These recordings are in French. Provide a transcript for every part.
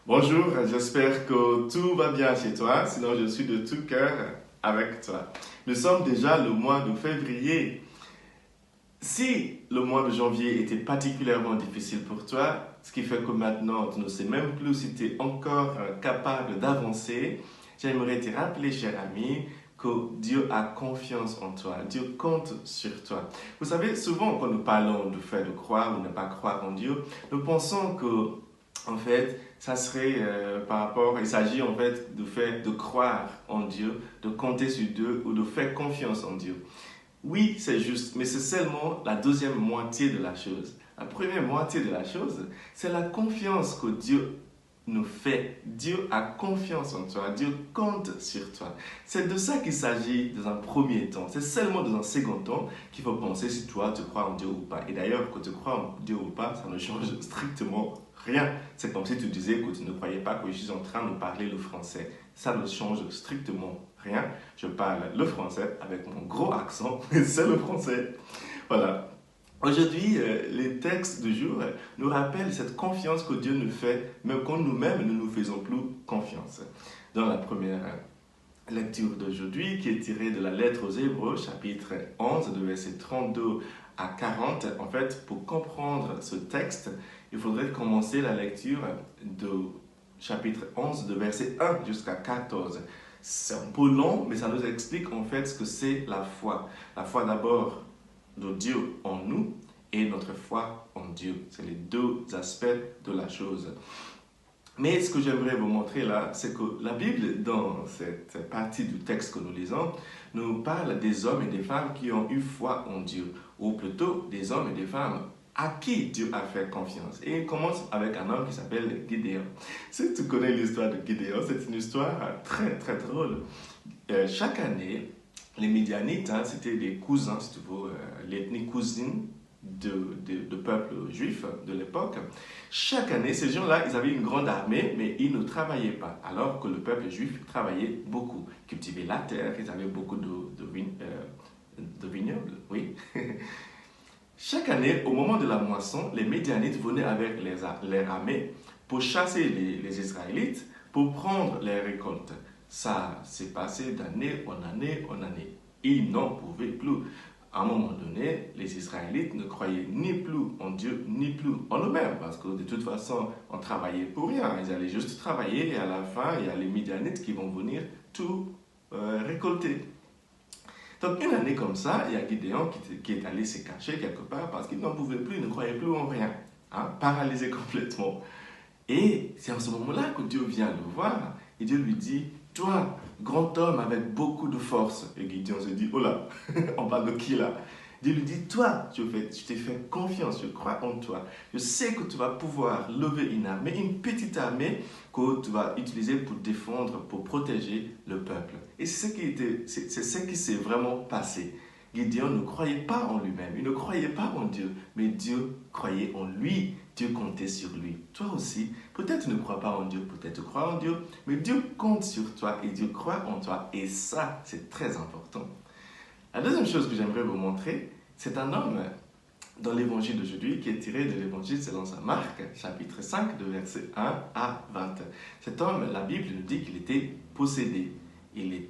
Bonjour, j'espère que tout va bien chez toi, sinon je suis de tout cœur avec toi. Nous sommes déjà le mois de février. Si le mois de janvier était particulièrement difficile pour toi, ce qui fait que maintenant tu ne sais même plus si tu es encore capable d'avancer, j'aimerais te rappeler, cher ami, que Dieu a confiance en toi, Dieu compte sur toi. Vous savez, souvent quand nous parlons du fait de croire ou ne pas croire en Dieu, nous pensons que en fait, ça serait par rapport, il s'agit en fait de faire, de croire en Dieu, de compter sur Dieu ou de faire confiance en Dieu. Oui, c'est juste, mais c'est seulement la deuxième moitié de la chose. La première moitié de la chose, c'est la confiance que Dieu nous fait. Dieu a confiance en toi, Dieu compte sur toi. C'est de ça qu'il s'agit dans un premier temps. C'est seulement dans un second temps qu'il faut penser si toi tu crois en Dieu ou pas. Et d'ailleurs, que tu crois en Dieu ou pas, ça ne change strictement rien. C'est comme si tu disais que tu ne croyais pas que je suis en train de parler le français. Ça ne change strictement rien. Je parle le français avec mon gros accent, mais c'est le français. Voilà. Aujourd'hui, les textes du jour nous rappellent cette confiance que Dieu nous fait, même quand nous-mêmes ne nous faisons plus confiance. Dans la première lecture d'aujourd'hui, qui est tirée de la lettre aux Hébreux, chapitre 11, de versets 32 à 40, en fait, pour comprendre ce texte, il faudrait commencer la lecture de chapitre 11, de verset 1 jusqu'à 14. C'est un peu long, mais ça nous explique en fait ce que c'est la foi. La foi d'abord de Dieu en nous et notre foi en Dieu. C'est les deux aspects de la chose. Mais ce que j'aimerais vous montrer là, c'est que la Bible, dans cette partie du texte que nous lisons, nous parle des hommes et des femmes qui ont eu foi en Dieu, ou plutôt des hommes et des femmes à qui Dieu a fait confiance. Et il commence avec un homme qui s'appelle Gideon. Si tu connais l'histoire de Gideon, c'est une histoire très très drôle. Chaque année, les Midianites, c'était des cousins, si tu veux, l'ethnie cousine de peuple juif de l'époque. Chaque année, ces gens-là, ils avaient une grande armée, mais ils ne travaillaient pas, alors que le peuple juif travaillait beaucoup. Cultivait la terre, ils avaient beaucoup de vignobles, oui. Chaque année, au moment de la moisson, les Midianites venaient avec les armées pour chasser les Israélites, pour prendre les récoltes. Ça s'est passé d'année en année en année. Ils n'en pouvaient plus. À un moment donné, les Israélites ne croyaient ni plus en Dieu, ni plus en eux-mêmes, parce que de toute façon, on travaillait pour rien. Ils allaient juste travailler et à la fin, il y a les Midianites qui vont venir tout récolter. Donc une année comme ça, il y a Gideon qui est allé se cacher quelque part parce qu'il n'en pouvait plus, il ne croyait plus en rien, hein, paralysé complètement. Et c'est en ce moment-là que Dieu vient le voir et Dieu lui dit, toi, grand homme avec beaucoup de force. Et Gideon se dit, oh là, on parle de qui là? Dieu lui dit, toi, je t'ai fait confiance, je crois en toi. Je sais que tu vas pouvoir lever une armée, une petite armée que tu vas utiliser pour défendre, pour protéger le peuple. Et c'est ce qui s'est vraiment passé. Gideon ne croyait pas en lui-même, il ne croyait pas en Dieu, mais Dieu croyait en lui, Dieu comptait sur lui. Toi aussi, peut-être tu ne crois pas en Dieu, peut-être tu crois en Dieu, mais Dieu compte sur toi et Dieu croit en toi. Et ça, c'est très important. La deuxième chose que j'aimerais vous montrer, c'est un homme dans l'évangile d'aujourd'hui qui est tiré de l'évangile selon saint Marc, chapitre 5, de versets 1 à 20. Cet homme, la Bible nous dit qu'il était possédé. Il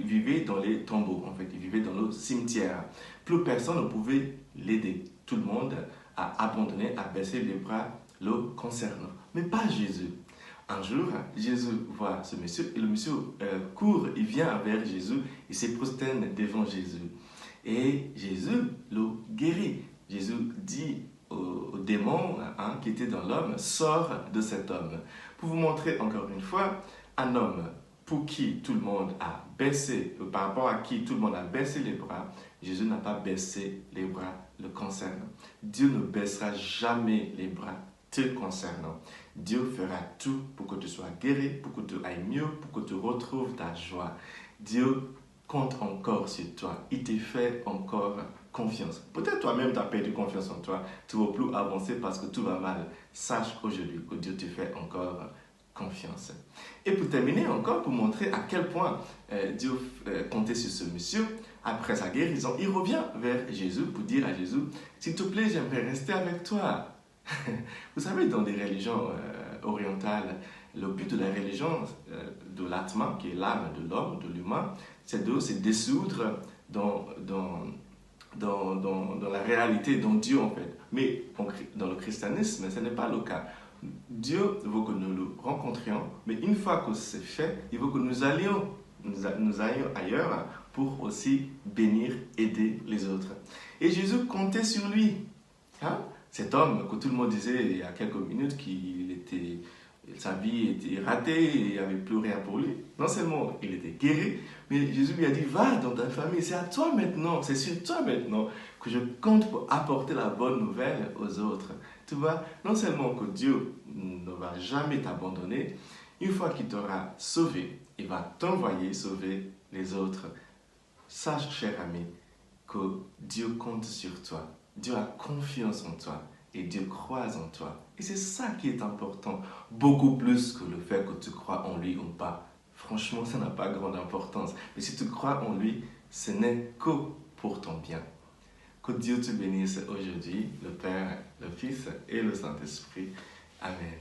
vivait dans les tombeaux, en fait, il vivait dans le cimetière. Plus personne ne pouvait l'aider. Tout le monde a abandonné, a baissé les bras le concernant. Mais pas Jésus. Un jour, Jésus voit ce monsieur et le monsieur court, il vient vers Jésus, il se prosterne devant Jésus. Et Jésus le guérit. Jésus dit au démon qui était dans l'homme, sors de cet homme. Pour vous montrer encore une fois, un homme pour qui tout le monde a baissé, par rapport à qui tout le monde a baissé les bras, Jésus n'a pas baissé les bras le concernant. Dieu ne baissera jamais les bras te concernant. Dieu fera tout pour que tu sois guéri, pour que tu ailles mieux, pour que tu retrouves ta joie. Dieu compte encore sur toi. Il te fait encore confiance. Peut-être toi-même tu as perdu confiance en toi. Tu ne veux plus avancer parce que tout va mal. Sache aujourd'hui que Dieu te fait encore confiance. Et pour terminer encore, pour montrer à quel point Dieu comptait sur ce monsieur, après sa guérison, il revient vers Jésus pour dire à Jésus, s'il te plaît, j'aimerais rester avec toi. Vous savez, dans les religions orientales, le but de la religion, de l'atma, qui est l'âme de l'homme, de l'humain, c'est de se dissoudre dans la réalité, dans Dieu en fait. Mais dans le christianisme, ce n'est pas le cas. Dieu veut que nous le rencontrions, mais une fois que c'est fait, il veut que nous allions ailleurs pour aussi bénir, aider les autres. Et Jésus comptait sur lui. Hein? Cet homme que tout le monde disait il y a quelques minutes sa vie était ratée, il n'y avait plus rien pour lui. Non seulement il était guéri, mais Jésus lui a dit, va dans ta famille, c'est à toi maintenant, c'est sur toi maintenant que je compte pour apporter la bonne nouvelle aux autres. Tu vois, non seulement que Dieu ne va jamais t'abandonner, une fois qu'il t'aura sauvé, il va t'envoyer sauver les autres. Sache, cher ami, que Dieu compte sur toi. Dieu a confiance en toi et Dieu croit en toi. Et c'est ça qui est important, beaucoup plus que le fait que tu crois en lui ou pas. Franchement, ça n'a pas grande importance. Mais si tu crois en lui, ce n'est que pour ton bien. Que Dieu te bénisse aujourd'hui, le Père, le Fils et le Saint-Esprit. Amen.